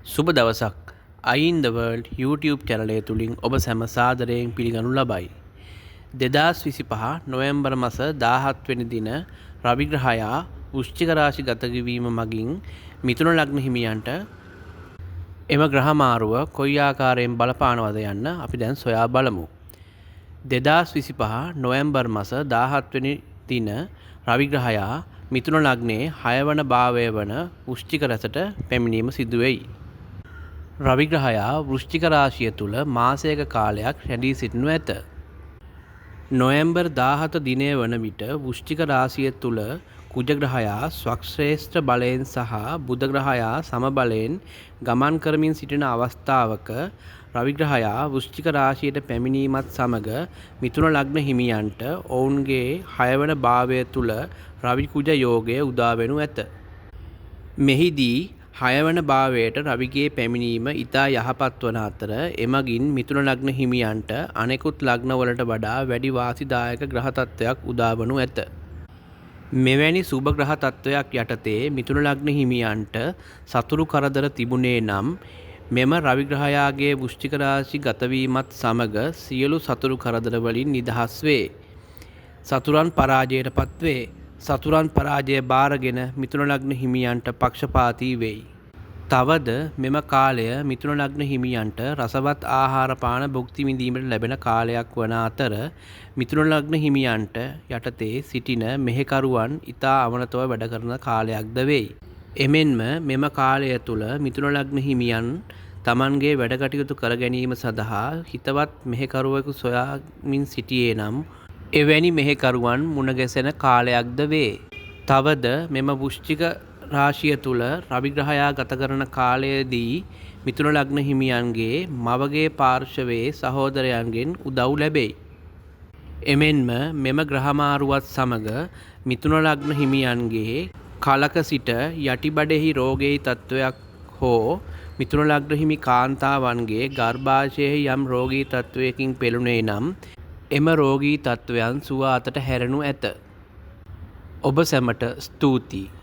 සුබ දවසක් අයින් ද වර්ල්ඩ් YouTube චැනලය තුළින් ඔබ සැම සාදරයෙන් පිළිගනු ලබයි. 2025 නොවැම්බර් මස 17 වෙනි දින රවිග්‍රහයා වෘශ්චික රාශි ගතවීම මගින් මිථුන ලග්න හිමියන්ට එම ග්‍රහ මාරුව කොයි ආකාරයෙන් බලපානවද යන්න අපි දැන් සොයා බලමු. 2025 නොවැම්බර් මස 17 වෙනි දින රවිග්‍රහයා මිථුන ලග්නයේ 6 වන භාවය වන වෘශ්චික රැසට පැමිණීම සිදු වෙයි. රවිග්‍රහයා වෘශ්චික රාශිය තුල මාසයක කාලයක් රැඳී සිටිනු ඇත. නොවැම්බර් 17 දිනය වන විට වෘශ්චික රාශිය තුල කුජ ග්‍රහයා ස්වක්ෂේෂ්ඨ බලයෙන් සහ බුධ ග්‍රහයා සම බලයෙන් ගමන් කරමින් සිටින අවස්ථාවක රවිග්‍රහයා වෘශ්චික රාශියට පැමිණීමත් සමග මිථුන ලග්න හිමියන්ට ඔවුන්ගේ 6 වන භාවය තුල රවි කුජ යෝගය උදා වෙනු ඇත. මෙහිදී 6 වන භාවයට රවිගේ පැමිණීම ඉතා යහපත් වන අතර එමගින් මිථුන ලග්න හිමියන්ට අනෙකුත් ලග්නවලට වඩා වැඩි වාසිදායක ග්‍රහ තත්ත්වයක් උදා වනු ඇත. මෙවැනි සුබ ග්‍රහ තත්ත්වයක් යටතේ මිථුන ලග්න හිමියන්ට සතුරු කරදර තිබුණේ නම් මෙම රවිග්‍රහයාගේ වෘශ්චික රාශි ගතවීමත් සමග සියලු සතුරු කරදර වලින් නිදහස් වේ. සතුරන් පරාජයට පත්වේ. සතුරන් පරාජය බාරගෙන මිථුන ලග්න හිමියන්ට පක්ෂපාතී වෙයි. තවද මෙම කාලය මිථුන ලග්න හිමියන්ට රසවත් ආහාර පාන භුක්ති විඳීමට ලැබෙන කාලයක් වන අතර මිථුන ලග්න හිමියන්ට යටතේ සිටින මෙහෙකරුවන් ඉතා අවනතව වැඩ කරන කාලයක්ද වෙයි. එමෙන්ම මෙම කාලය තුල මිථුන ලග්න හිමියන් තමන්ගේ වැඩ කටයුතු කර ගැනීම සඳහා හිතවත් මෙහෙකරුවෙකු සොයාමින් සිටියේ නම් එවැනි මෙහෙකරුවන් මුණගැසෙන කාලයක්ද වේ. තවද මෙම වෘශ්චික රාශිය තුල රවිග්‍රහයා ගත කරන කාලයේදී මිථුන ලග්න හිමියන්ගේ මවගේ පාර්ශවයේ සහෝදරයන්ගෙන් උදව් ලැබෙයි. එමෙන්ම මෙම ග්‍රහ මාරුවත් සමග මිථුන ලග්න හිමියන්ගේ කලක සිට යටිබඩෙහි රෝගී තත්ත්වයක් හෝ මිථුන ලග්න හිමි කාන්තාවන්ගේ ගර්භාෂයේ යම් රෝගී තත්ත්වයකින් පෙළුනේ නම් එම රෝගී තත්ත්වයන් සුව අතට හැරෙනු ඇත. ඔබ සැමට ස්තුතියි.